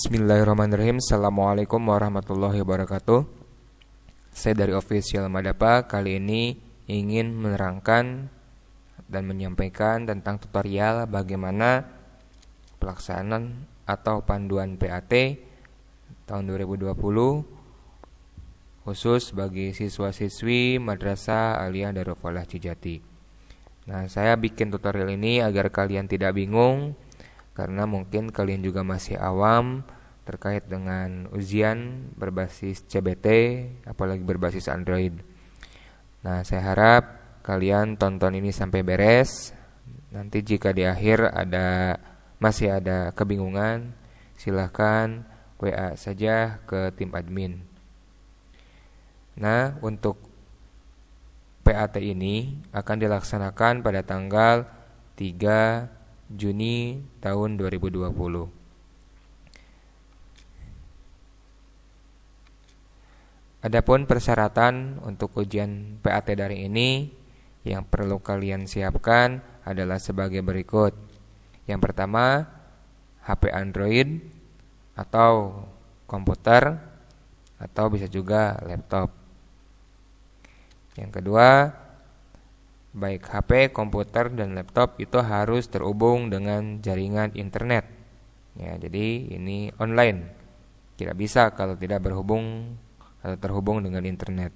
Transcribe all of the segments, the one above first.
Bismillahirrahmanirrahim. Assalamualaikum warahmatullahi wabarakatuh. Saya dari Official Madapa kali ini ingin menerangkan dan menyampaikan tentang tutorial bagaimana pelaksanaan atau panduan PAT tahun 2020 khusus bagi siswa-siswi Madrasah Aliyah Darul Falah Cijati. Nah, saya bikin tutorial ini agar kalian tidak bingung, karena mungkin kalian juga masih awam terkait dengan ujian berbasis CBT, apalagi berbasis Android. Nah, saya harap kalian tonton ini sampai beres. Nanti jika di akhir masih ada kebingungan, silahkan WA saja ke tim admin. Nah, untuk PAT ini akan dilaksanakan pada tanggal 3 Juni tahun 2020. Adapun persyaratan untuk ujian PAT daring ini yang perlu kalian siapkan adalah sebagai berikut. Yang pertama, HP Android atau komputer atau bisa juga laptop. Yang kedua, baik HP, komputer, dan laptop itu harus terhubung dengan jaringan internet. Ya, jadi ini online. Tidak bisa kalau tidak berhubung atau terhubung dengan internet.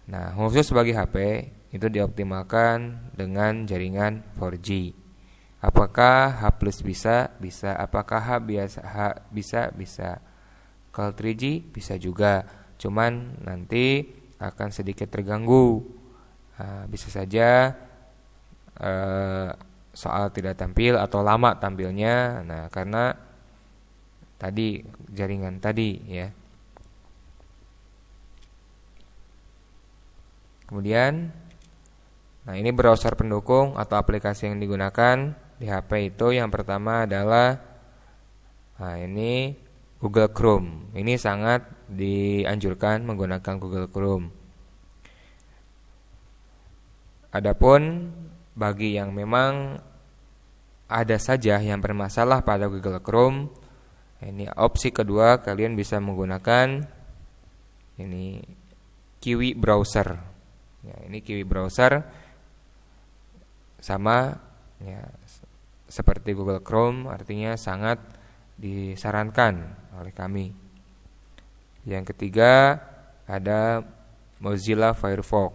Nah, khusus bagi HP itu dioptimalkan dengan jaringan 4G. Apakah H+ bisa? Bisa. Apakah H biasa? Bisa. Kalau 3G bisa juga. Cuman nanti akan sedikit terganggu. Bisa saja soal tidak tampil atau lama tampilnya. Nah, karena tadi jaringan tadi ya. Kemudian, nah ini browser pendukung atau aplikasi yang digunakan di HP itu yang pertama adalah ini Google Chrome. Ini sangat dianjurkan menggunakan Google Chrome. Adapun bagi yang memang ada saja yang bermasalah pada Google Chrome, ini opsi kedua kalian bisa menggunakan ini Kiwi Browser. Ya, ini Kiwi Browser sama ya seperti Google Chrome, artinya sangat disarankan oleh kami. Yang ketiga ada Mozilla Firefox.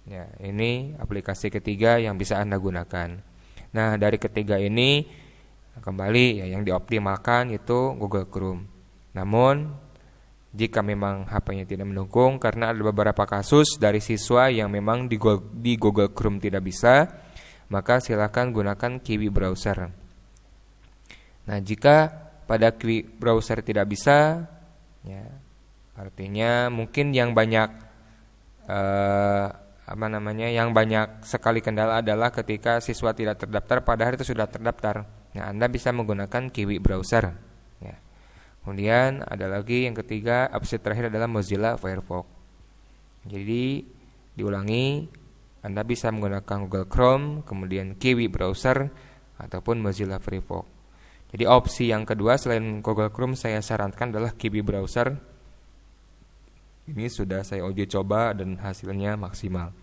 Ya, ini aplikasi ketiga yang bisa Anda gunakan. Nah, dari ketiga ini kembali ya yang dioptimalkan itu Google Chrome. Namun jika memang HP-nya tidak mendukung, karena ada beberapa kasus dari siswa yang memang di Google Chrome tidak bisa, maka silakan gunakan Kiwi Browser. Nah, jika pada Kiwi Browser tidak bisa, ya artinya mungkin yang banyak yang banyak sekali kendala adalah ketika siswa tidak terdaftar padahal itu sudah terdaftar. Nah, Anda bisa menggunakan Kiwi Browser. Ya. Kemudian ada lagi yang ketiga, opsi terakhir adalah Mozilla Firefox. Jadi diulangi, Anda bisa menggunakan Google Chrome, kemudian Kiwi Browser ataupun Mozilla Firefox. Jadi opsi yang kedua selain Google Chrome saya sarankan adalah Kiwi Browser. Ini sudah saya uji coba dan hasilnya maksimal.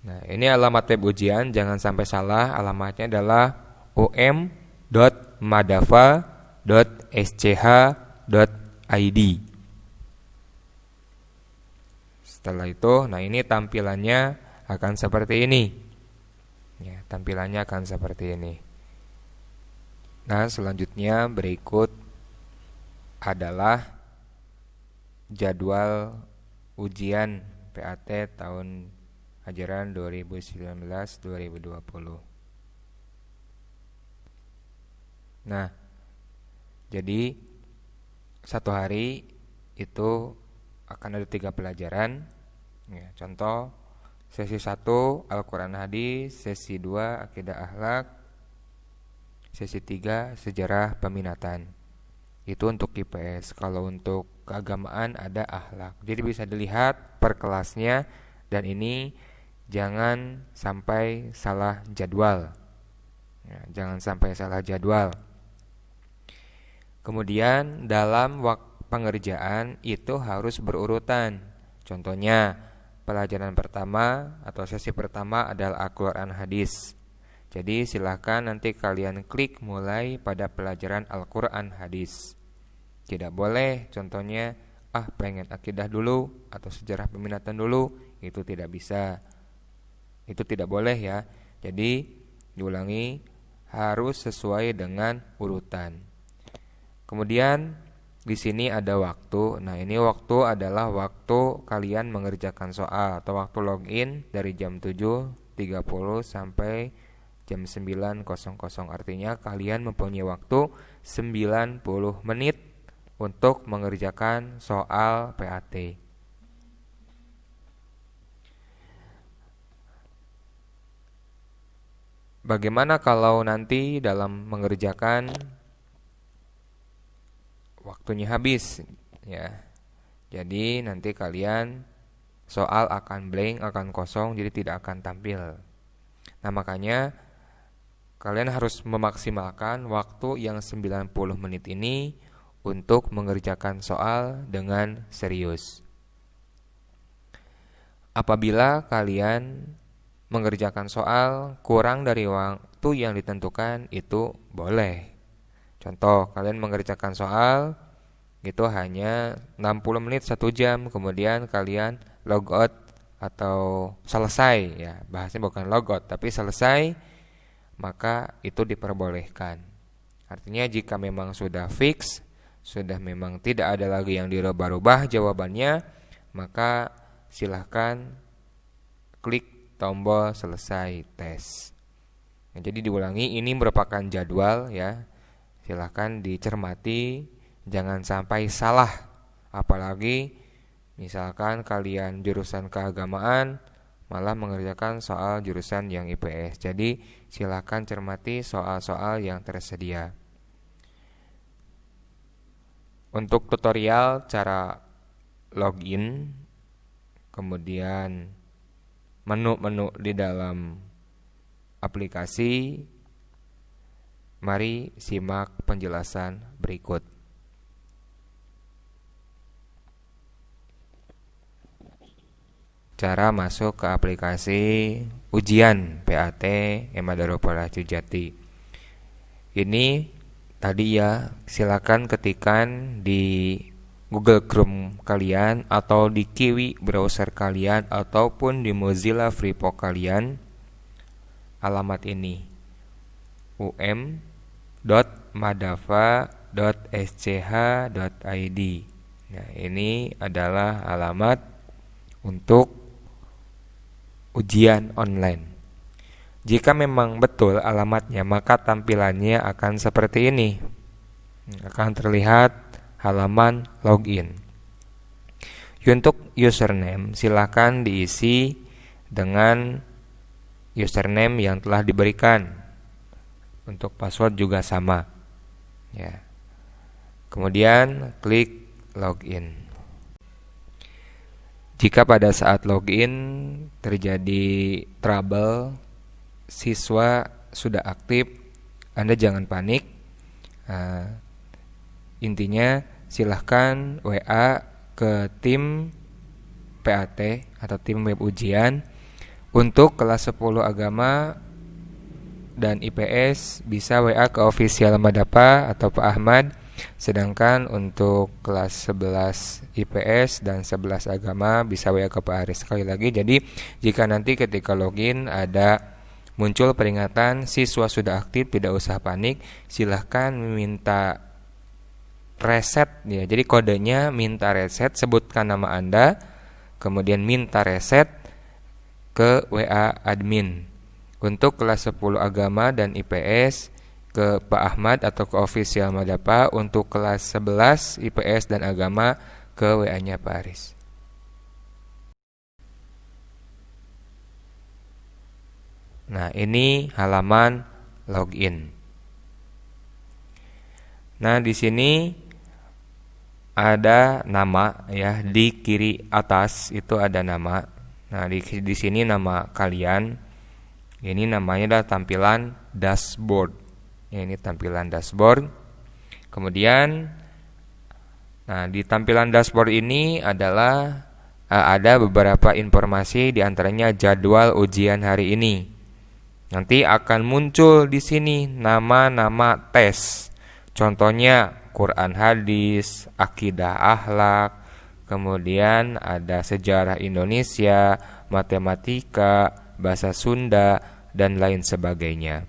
Nah, ini alamat web ujian, jangan sampai salah. Alamatnya adalah um.madava.sch.id. Setelah itu, nah ini tampilannya akan seperti ini. Ya, tampilannya akan seperti ini. Nah, selanjutnya berikut adalah jadwal ujian PAT tahun ajaran 2019-2020. Nah, jadi satu hari itu akan ada 3 pelajaran. Ya, contoh sesi 1 Al-Quran Hadis, sesi 2 Akidah Akhlak, sesi 3 Sejarah Peminatan. Itu untuk IPS. Kalau untuk keagamaan ada akhlak. Jadi bisa dilihat per kelasnya, dan ini jangan sampai salah jadwal. Ya, jangan sampai salah jadwal. Kemudian dalam pengerjaan itu harus berurutan. Contohnya, pelajaran pertama atau sesi pertama adalah Al-Quran hadis. Jadi silahkan nanti kalian klik mulai pada pelajaran Al-Quran hadis. Tidak boleh contohnya pengen akidah dulu atau sejarah peminatan dulu. Itu tidak bisa. Itu tidak boleh ya. Jadi diulangi, harus sesuai dengan urutan. Kemudian di sini ada waktu. Nah, ini waktu adalah waktu kalian mengerjakan soal atau waktu login dari jam 7.30 sampai jam 9.00. Artinya kalian mempunyai waktu 90 menit untuk mengerjakan soal PAT. Bagaimana kalau nanti dalam mengerjakan waktunya habis ya. Jadi nanti kalian soal akan blank, akan kosong, jadi tidak akan tampil. Nah, makanya kalian harus memaksimalkan waktu yang 90 menit ini untuk mengerjakan soal dengan serius. Apabila kalian mengerjakan soal kurang dari waktu yang ditentukan, itu boleh. Contoh, kalian mengerjakan soal itu hanya 60 menit 1 jam, kemudian kalian logout atau selesai ya. Bahasanya bukan logout tapi selesai, maka itu diperbolehkan. Artinya jika memang sudah fix, sudah memang tidak ada lagi yang dirubah-rubah jawabannya, maka silahkan klik tombol selesai tes. Nah, jadi diulangi, ini merupakan jadwal ya. Silahkan dicermati, jangan sampai salah. Apalagi misalkan kalian jurusan keagamaan malah mengerjakan soal jurusan yang IPS. Jadi silahkan cermati soal-soal yang tersedia. Untuk tutorial cara login, kemudian menu-menu di dalam aplikasi, mari simak penjelasan berikut. Cara masuk ke aplikasi ujian PAT Emma Daropola Jati. Ini tadi ya, silakan ketikkan di Google Chrome kalian atau di Kiwi browser kalian ataupun di Mozilla Firefox kalian alamat ini um.madava.sch.id. Nah, ini adalah alamat untuk ujian online. Jika memang betul alamatnya, maka tampilannya akan seperti ini. Akan terlihat halaman login. Untuk username, silakan diisi dengan username yang telah diberikan. Untuk password juga sama. Ya. Kemudian klik login. Jika pada saat login terjadi trouble, siswa sudah aktif, Anda jangan panik. Intinya silahkan WA ke tim PAT atau tim web ujian. Untuk kelas 10 agama dan IPS bisa WA ke official Madapa atau Pak Ahmad. Sedangkan untuk kelas 11 IPS dan 11 agama bisa WA ke Pak Aris. Sekali lagi, jadi jika nanti ketika login ada muncul peringatan siswa sudah aktif, tidak usah panik, silahkan minta reset ya. Jadi kodenya minta reset, sebutkan nama Anda, kemudian minta reset ke WA admin. Untuk kelas 10 agama dan IPS ke Pak Ahmad atau ke official Madapa. Untuk kelas 11 IPS dan agama ke WA-nya Pak Aris. Nah, ini halaman login. Nah, di sini ada nama ya, di kiri atas itu ada nama. Nah, di sini nama kalian ini namanya adalah tampilan dashboard. Ya, ini tampilan dashboard. Kemudian nah, di tampilan dashboard ini adalah ada beberapa informasi, di antaranya jadwal ujian hari ini. Nanti akan muncul di sini nama-nama tes. Contohnya Quran hadis, akidah akhlak, kemudian ada sejarah Indonesia, matematika, bahasa Sunda, dan lain sebagainya.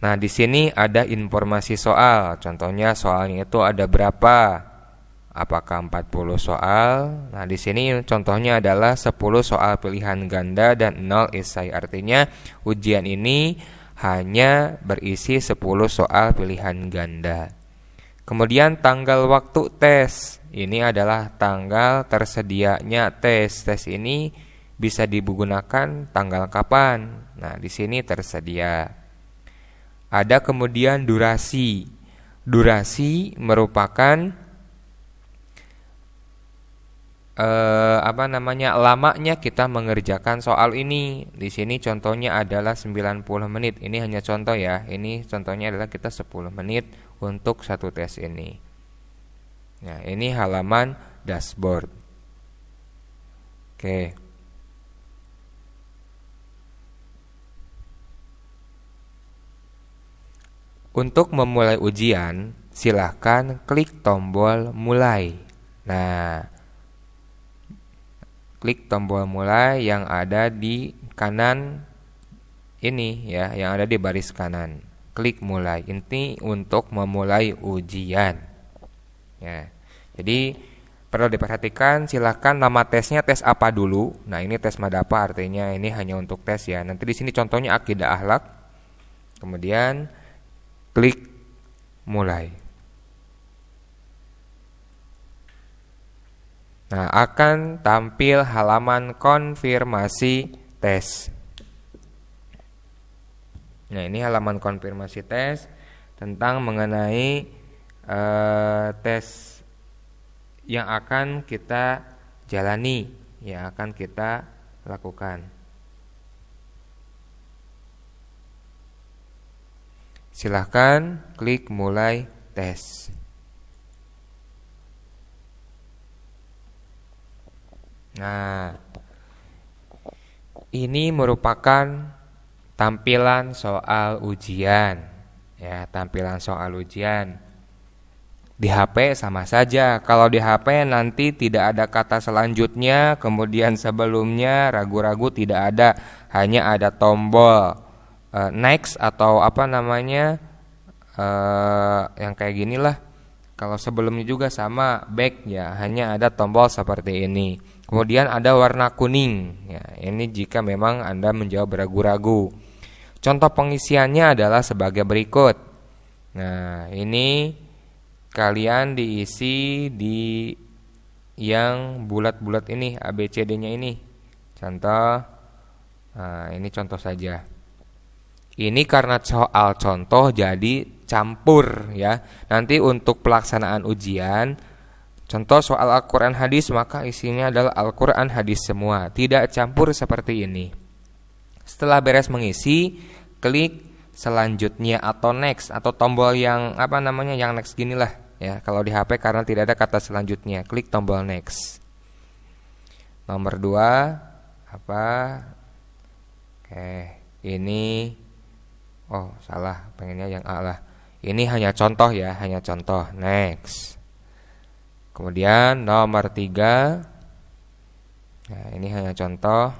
Nah, di sini ada informasi soal. Contohnya soalnya itu ada berapa? Apakah 40 soal? Nah, di sini contohnya adalah 10 soal pilihan ganda dan 0 esai. Artinya ujian ini hanya berisi 10 soal pilihan ganda. Kemudian tanggal waktu tes. Ini adalah tanggal tersedianya tes. Tes ini bisa digunakan tanggal kapan? Nah, di sini tersedia. Ada kemudian durasi. Durasi merupakan lamanya kita mengerjakan soal ini. Di sini contohnya adalah 90 menit. Ini hanya contoh ya. Ini contohnya adalah kita 10 menit untuk satu tes ini. Nah, ini halaman dashboard. Oke. Untuk memulai ujian, silahkan klik tombol mulai. Nah, klik tombol mulai yang ada di kanan ini ya, yang ada di baris kanan. Klik mulai. Ini untuk memulai ujian. Ya. Jadi perlu diperhatikan, silahkan nama tesnya tes apa dulu. Nah, ini tes madapa, artinya ini hanya untuk tes ya. Nanti di sini contohnya akidah akhlak. Kemudian klik mulai. Nah, akan tampil halaman konfirmasi tes. Nah, ini halaman konfirmasi tes tentang mengenai tes yang akan kita jalani, yang akan kita lakukan. Silahkan klik mulai tes. Nah, ini merupakan tampilan soal ujian. Ya, tampilan soal ujian. Di HP sama saja. Kalau di HP nanti tidak ada kata selanjutnya, kemudian sebelumnya ragu-ragu tidak ada. Hanya ada tombol next atau yang kayak ginilah. Kalau sebelumnya juga sama back ya, hanya ada tombol seperti ini. Kemudian ada warna kuning. Ya, ini jika memang Anda menjawab ragu-ragu. Contoh pengisiannya adalah sebagai berikut. Nah, ini kalian diisi di yang bulat-bulat ini, ABCD-nya ini. Contoh, nah, ini contoh saja. Ini karena soal contoh jadi campur ya. Nanti untuk pelaksanaan ujian, contoh soal Al-Quran hadis, maka isinya adalah Al-Quran hadis semua, tidak campur seperti ini. Setelah beres mengisi, klik selanjutnya atau next atau tombol yang yang next ginilah ya. Kalau di HP karena tidak ada kata selanjutnya, klik tombol next. Nomor 2 ini salah, pengennya yang A lah. Ini hanya contoh ya, hanya contoh. Next. Kemudian nomor 3. Nah, ini hanya contoh.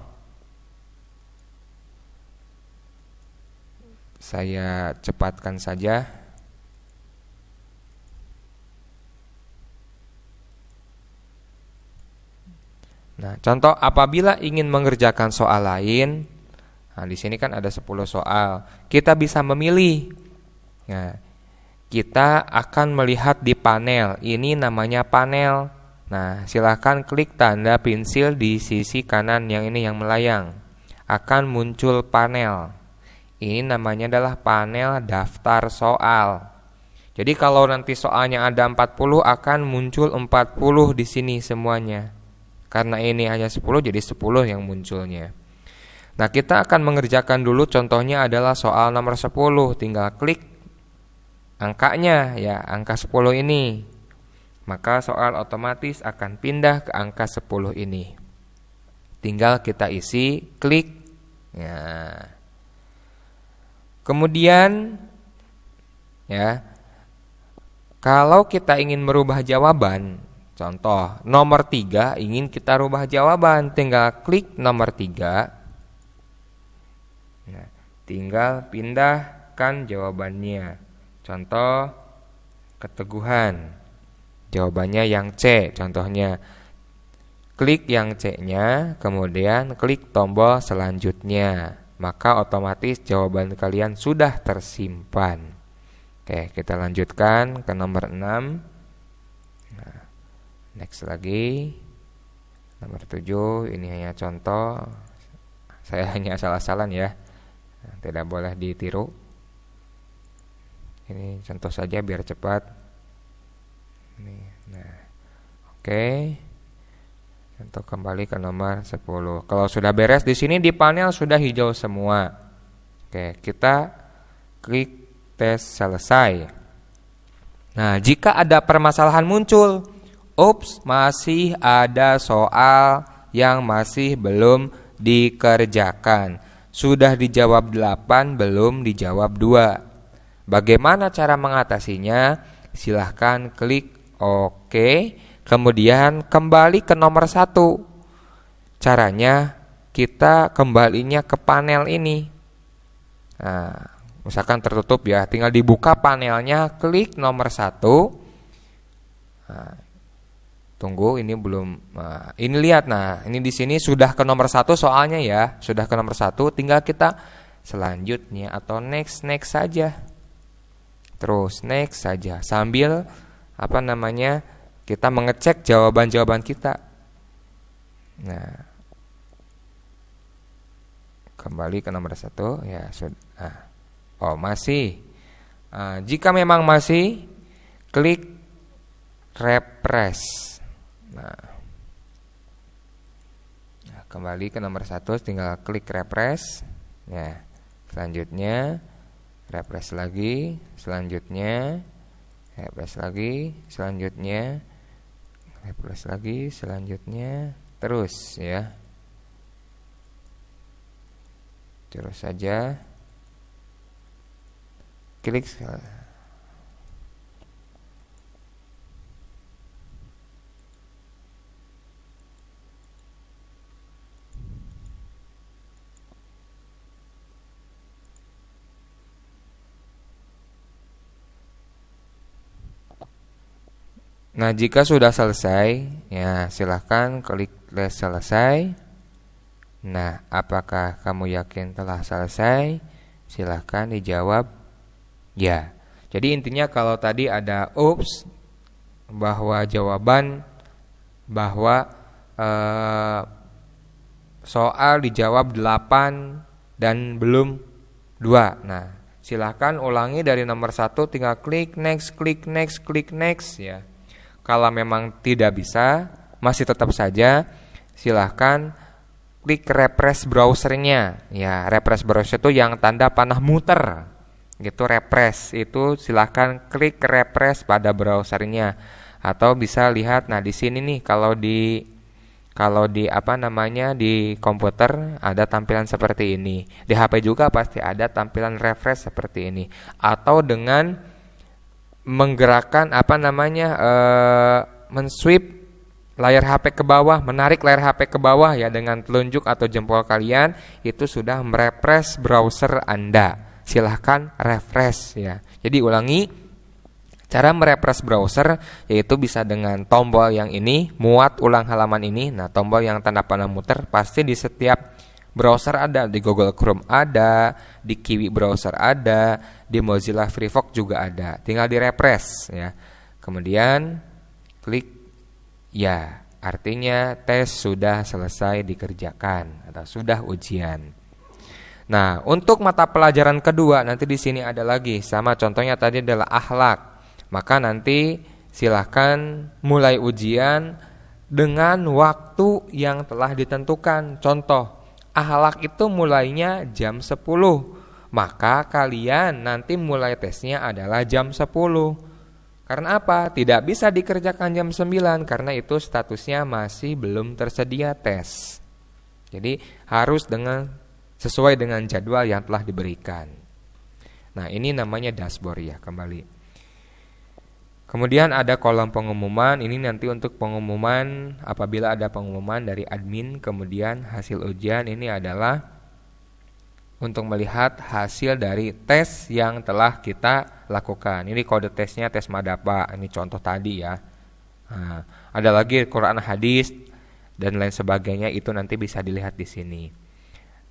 Saya cepatkan saja. Nah, contoh apabila ingin mengerjakan soal lain, nah di sini kan ada 10 soal. Kita bisa memilih. Nah, kita akan melihat di panel. Ini namanya panel. Nah, silahkan klik tanda pensil di sisi kanan yang ini yang melayang. Akan muncul panel. Ini namanya adalah panel daftar soal. Jadi kalau nanti soalnya ada 40 akan muncul 40 di sini semuanya. Karena ini hanya 10 jadi 10 yang munculnya. Nah, kita akan mengerjakan dulu contohnya adalah soal nomor 10. Tinggal klik angkanya ya, angka 10 ini. Maka soal otomatis akan pindah ke angka 10 ini. Tinggal kita isi, klik. Ya. Kemudian ya, kalau kita ingin merubah jawaban, contoh nomor 3 ingin kita rubah jawaban, tinggal klik nomor 3. Nah, tinggal pindahkan jawabannya. Contoh keteguhan. Jawabannya yang C, contohnya. Klik yang C-nya, kemudian klik tombol selanjutnya. Maka otomatis jawaban kalian sudah tersimpan. Oke, kita lanjutkan ke nomor 6. Nah, next lagi. Nomor 7, ini hanya contoh. Saya hanya asal-asalan ya. Tidak boleh ditiru. Ini contoh saja biar cepat. Nah, oke. Untuk kembali ke nomor 10. Kalau sudah beres di sini di panel sudah hijau semua. Oke, kita klik tes selesai. Nah, jika ada permasalahan muncul, masih ada soal yang masih belum dikerjakan. Sudah dijawab 8, belum dijawab 2. Bagaimana cara mengatasinya? Silahkan klik OK, kemudian kembali ke nomor 1. Caranya kita kembalinya ke panel ini. Nah, misalkan tertutup ya, tinggal dibuka panelnya, klik nomor 1. Nah, tunggu, ini belum. Nah, ini lihat, nah ini di sini sudah ke nomor 1 soalnya ya, sudah ke nomor 1. Tinggal kita selanjutnya atau next saja. Terus next saja sambil kita mengecek jawaban-jawaban kita. Nah, kembali ke nomor 1 ya sudah. Masih. Jika memang masih, klik refresh. Nah, kembali ke nomor 1, tinggal klik refresh. Ya, selanjutnya refresh lagi, selanjutnya refresh lagi, selanjutnya refresh lagi, selanjutnya terus ya. Terus saja klik. Nah, jika sudah selesai, ya silahkan klik tes selesai. Nah, apakah kamu yakin telah selesai? Silahkan dijawab ya. Jadi intinya kalau tadi ada bahwa jawaban soal dijawab 8 dan belum 2. Nah, silahkan ulangi dari nomor 1, tinggal klik next, klik next, klik next ya. Kalau memang tidak bisa, masih tetap saja silahkan klik refresh browsernya. Ya, refresh browser itu yang tanda panah muter. Gitu, refresh itu silahkan klik refresh pada browsernya. Atau bisa lihat, nah di sini nih kalau di di komputer ada tampilan seperti ini. Di HP juga pasti ada tampilan refresh seperti ini. Atau dengan menggerakkan men-swipe layar HP ke bawah, menarik layar HP ke bawah ya dengan telunjuk atau jempol kalian, itu sudah merefresh browser Anda. Silahkan refresh ya. Jadi ulangi, cara merefresh browser yaitu bisa dengan tombol yang ini, muat ulang halaman ini. Nah, tombol yang tanda panah muter pasti di setiap browser ada, di Google Chrome ada, di Kiwi browser ada, di Mozilla Firefox juga ada. Tinggal di refresh ya. Kemudian klik ya, artinya tes sudah selesai dikerjakan atau sudah ujian. Nah, untuk mata pelajaran kedua nanti di sini ada lagi, sama contohnya tadi adalah akhlak. Maka nanti silahkan mulai ujian dengan waktu waktu yang telah ditentukan. Contoh, akhlak itu mulainya jam 10. Maka kalian nanti mulai tesnya adalah jam 10. Karena apa? Tidak bisa dikerjakan jam 9 karena itu statusnya masih belum tersedia tes. Jadi harus sesuai dengan jadwal yang telah diberikan. Nah, ini namanya dashboard ya, kembali. Kemudian ada kolom pengumuman. Ini nanti untuk pengumuman apabila ada pengumuman dari admin. Kemudian hasil ujian ini adalah untuk melihat hasil dari tes yang telah kita lakukan. Ini kode tesnya tes Madapa. Ini contoh tadi ya. Nah, ada lagi Quran hadis dan lain sebagainya, itu nanti bisa dilihat di sini.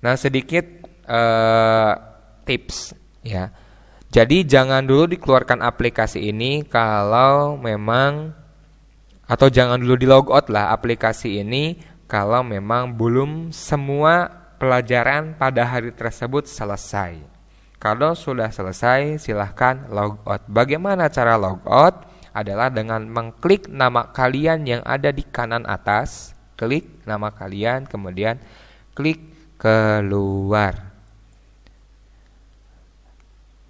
Nah, sedikit tips ya. Jadi jangan dulu dikeluarkan aplikasi ini kalau memang, atau jangan dulu di logout lah aplikasi ini kalau memang belum semua pelajaran pada hari tersebut selesai. Kalau sudah selesai, silahkan logout. Bagaimana cara logout? Adalah dengan mengklik nama kalian yang ada di kanan atas. Klik nama kalian, kemudian klik keluar.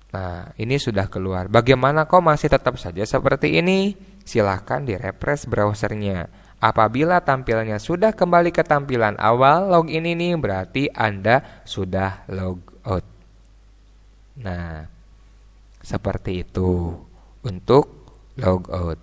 Nah, ini sudah keluar. Bagaimana kok masih tetap saja seperti ini? Silahkan direfresh browsernya. Apabila tampilannya sudah kembali ke tampilan awal login ini, berarti Anda sudah logout. Nah, seperti itu untuk logout.